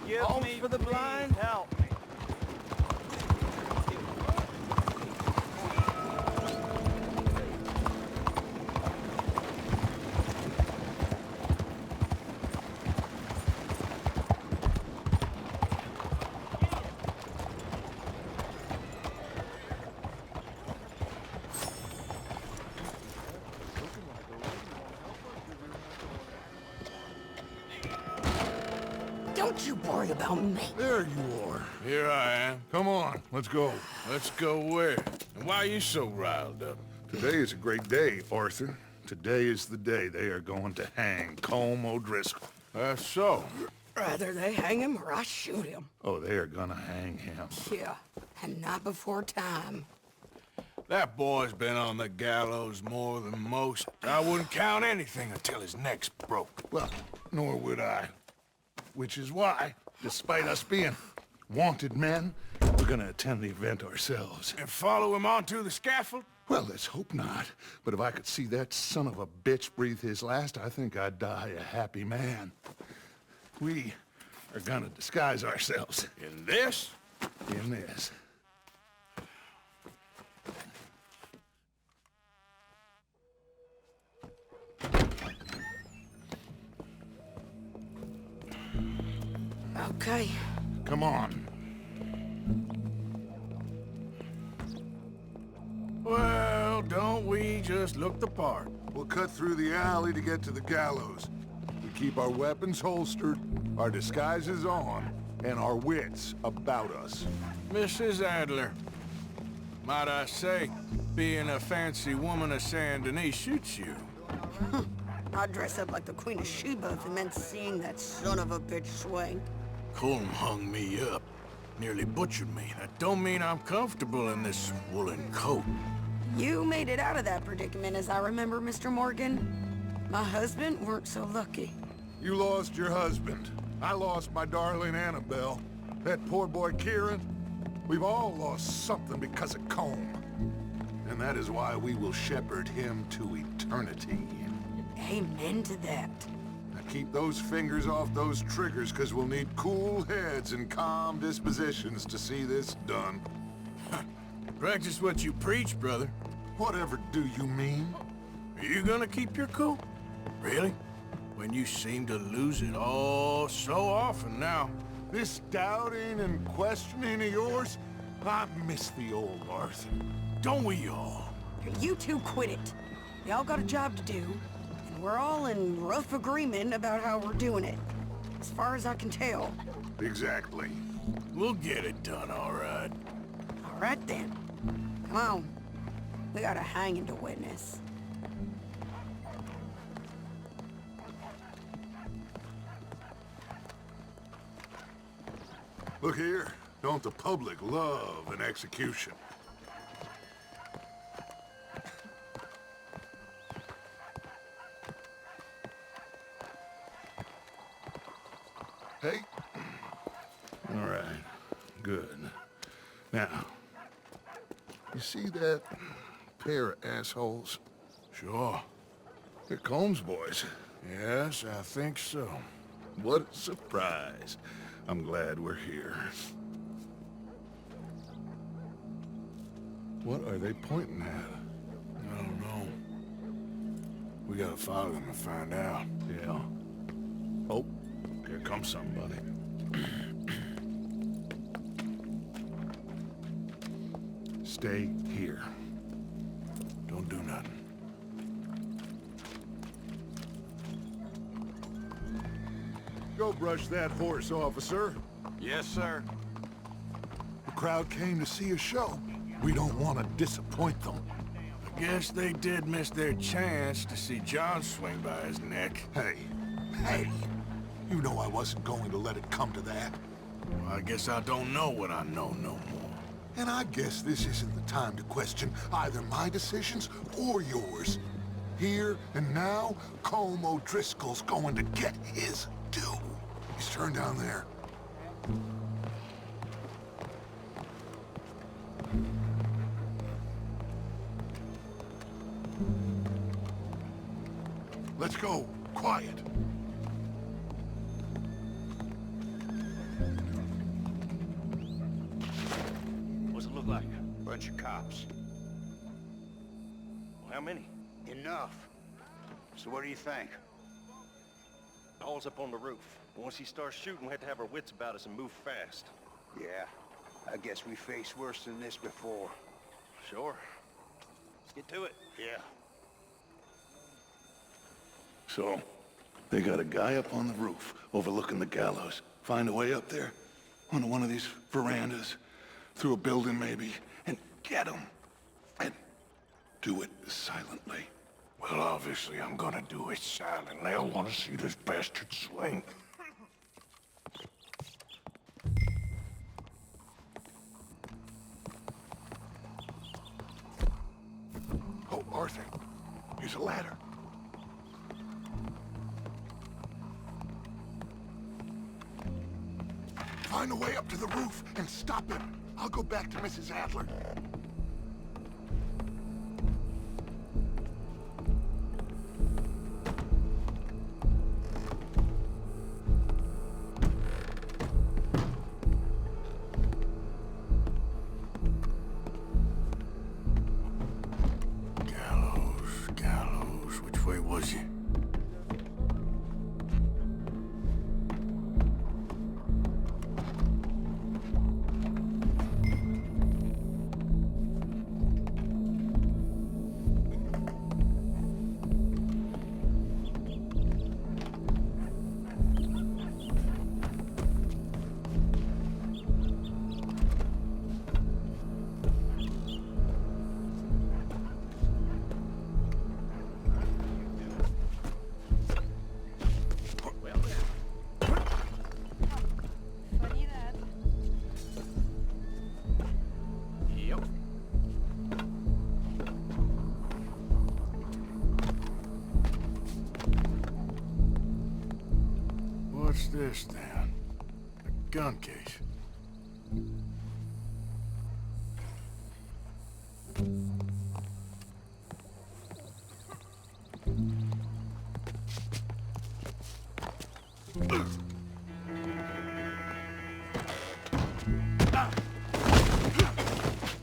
Give me for the blind. Help me. Don't you worry about me. There you are. Here I am. Come on, let's go. Let's go where? And why are you so riled up? Today is a great day, Arthur. Today is the day they are going to hang Colm O'Driscoll. That's so. Rather they hang him or I shoot him. Oh, they are gonna hang him. Yeah, and not before time. That boy's been on the gallows more than most. I wouldn't count anything until his neck's broke. Well, nor would I. Which is why, despite us being wanted men, we're gonna attend the event ourselves. And follow him onto the scaffold? Well, let's hope not. But if I could see that son of a bitch breathe his last, I think I'd die a happy man. We are gonna disguise ourselves In this? in this. Okay. Come on. Well, don't we just look the part? We'll cut through the alley to get to the gallows. We keep our weapons holstered, our disguises on, and our wits about us. Mrs. Adler, might I say, being a fancy woman of Saint Denis shoots you. I'd dress up like the Queen of Sheba if it meant seeing that son of a bitch swing. Colm hung me up, nearly butchered me. That don't mean I'm comfortable in this woolen coat. You made it out of that predicament, as I remember, Mr. Morgan. My husband weren't so lucky. You lost your husband. I lost my darling Annabelle. That poor boy Kieran. We've all lost something because of Colm. And that is why we will shepherd him to eternity. Amen to that. Now keep those fingers off those triggers, because we'll need cool heads and calm dispositions to see this done. Practice what you preach, brother. Whatever do you mean? Are you gonna keep your cool? Really? When you seem to lose it all so often now. This doubting and questioning of yours, I miss the old Arthur. Don't we all? You two quit it. Y'all got a job to do, and we're all in rough agreement about how we're doing it. As far as I can tell. Exactly. We'll get it done, all right. All right then. Come on. We got a hanging to witness. Look here. Don't the public love an execution? Hey. All right. Good. Now, you see that pair of assholes? Sure. They're Colm's boys. Yes, I think so. What a surprise. I'm glad we're here. What are they pointing at? I don't know. We gotta follow them and find out. Yeah. Oh, here comes somebody. Stay here. Don't do nothing. Go brush that horse, officer. Yes, sir. The crowd came to see a show. We don't want to disappoint them. I guess they did miss their chance to see John swing by his neck. Hey, you know I wasn't going to let it come to that. Well, I guess I don't know what I know no more. And I guess this isn't the time to question either my decisions or yours. Here and now, Colm O'Driscoll's going to get his due. He's turned down there. Let's go. Quiet. bunch of cops. How many? Enough. So what do you think? All's up on the roof. Once he starts shooting, we have to have our wits about us and move fast. Yeah, I guess we faced worse than this before. Sure. Let's get to it. Yeah. So, they got a guy up on the roof overlooking the gallows. Find a way up there, onto one of these verandas, through a building maybe, and get him. And do it silently. Well, obviously I'm gonna do it silently. I want to see this bastard swing. Oh, Arthur, here's a ladder. Find a way up to the roof and stop him. I'll go back to Mrs. Adler. Gallows, which way was he? What's this, then? A gun case.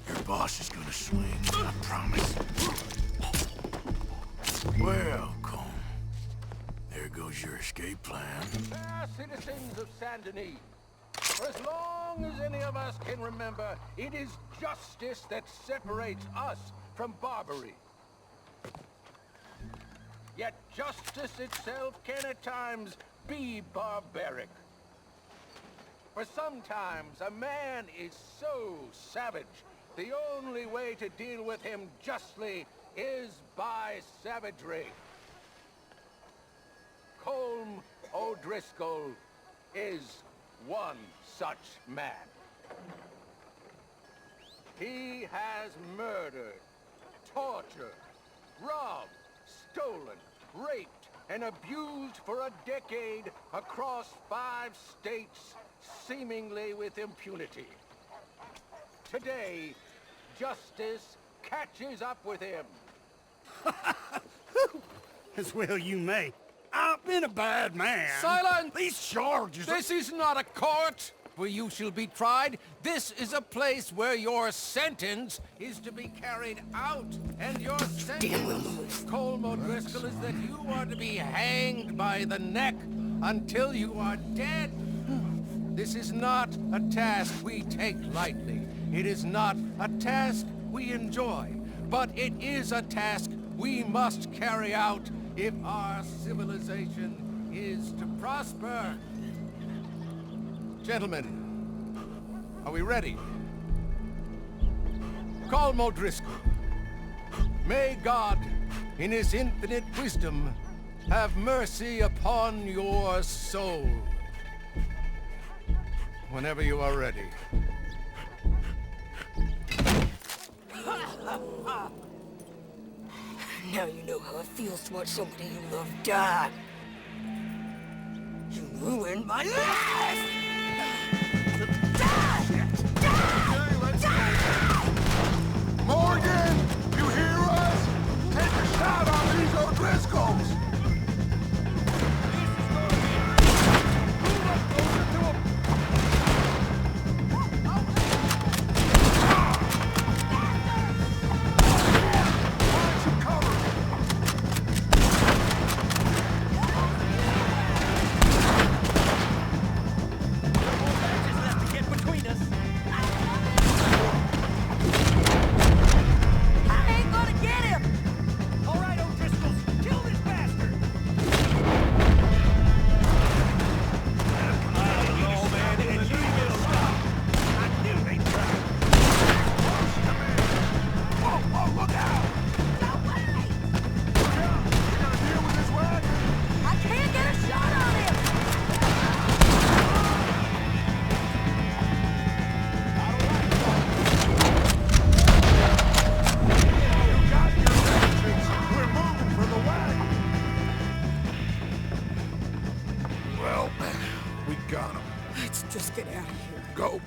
Your boss is gonna swing, I promise. Well, Colm, there goes your escape plan. Fair citizens of Saint Denis, for as long as any of us can remember, it is justice that separates us from Barbary. Yet justice itself can at times be barbaric. For sometimes a man is so savage, the only way to deal with him justly is by savagery. Colm O'Driscoll is one such man. He has murdered, tortured, robbed, stolen, raped, and abused for a decade across 5 states, seemingly with impunity. Today, justice catches up with him. As well you may. I've been a bad man. Silence! These charges are... This is not a court where you shall be tried. This is a place where your sentence is to be carried out. And your sentence, Colm O'Driscoll, is that you are to be hanged by the neck until you are dead. This is not a task we take lightly. It is not a task we enjoy. But it is a task we must carry out if our civilization is to prosper. Gentlemen, are we ready? Colm O'Driscoll, may God, in his infinite wisdom, have mercy upon your soul. Whenever you are ready. Now you know how it feels to watch somebody you love die. You ruined my life! Morgan! You hear us? Take a shot on these O'Driscolls! just get out of here. Go.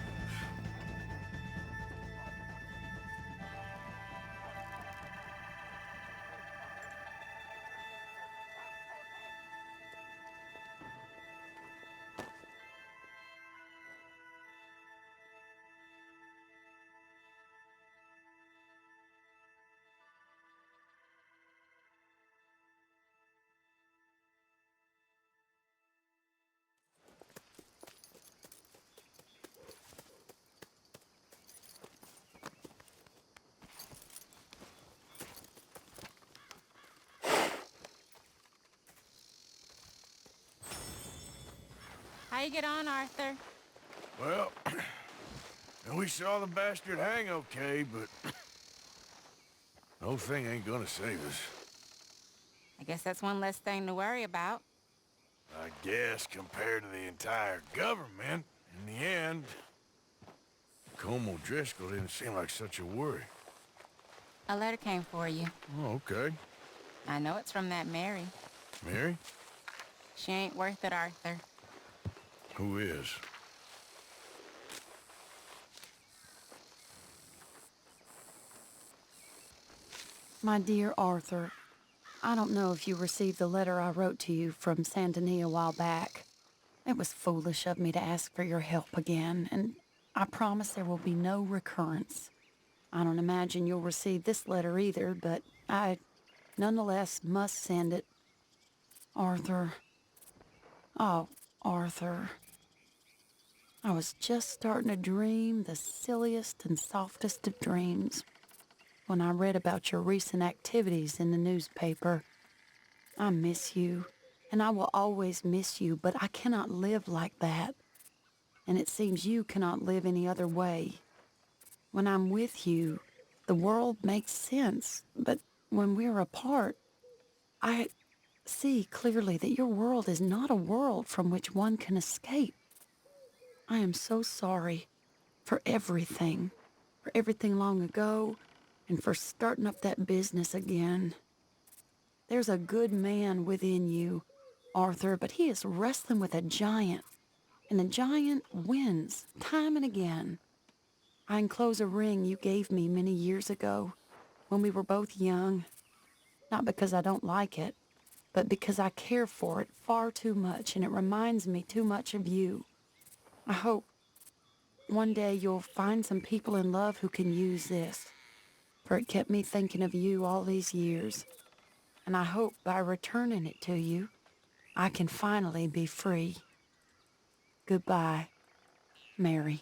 How you get on, Arthur? Well, we saw the bastard hang okay, but no thing ain't gonna save us. I guess that's one less thing to worry about. I guess compared to the entire government, in the end, Colm O'Driscoll didn't seem like such a worry. A letter came for you. Oh, okay. I know it's from that Mary. Mary? She ain't worth it, Arthur. Who is? My dear Arthur, I don't know if you received the letter I wrote to you from Saint Denis a while back. It was foolish of me to ask for your help again, and I promise there will be no recurrence. I don't imagine you'll receive this letter either, but I nonetheless must send it. Arthur. Oh, Arthur. I was just starting to dream the silliest and softest of dreams when I read about your recent activities in the newspaper. I miss you, and I will always miss you, but I cannot live like that. And it seems you cannot live any other way. When I'm with you, the world makes sense, but when we're apart, I see clearly that your world is not a world from which one can escape. I am so sorry for everything long ago, and for starting up that business again. There's a good man within you, Arthur, but he is wrestling with a giant, and the giant wins time and again. I enclose a ring you gave me many years ago when we were both young, not because I don't like it, but because I care for it far too much, and it reminds me too much of you. I hope one day you'll find some people in love who can use this, for it kept me thinking of you all these years, and I hope by returning it to you, I can finally be free. Goodbye, Mary.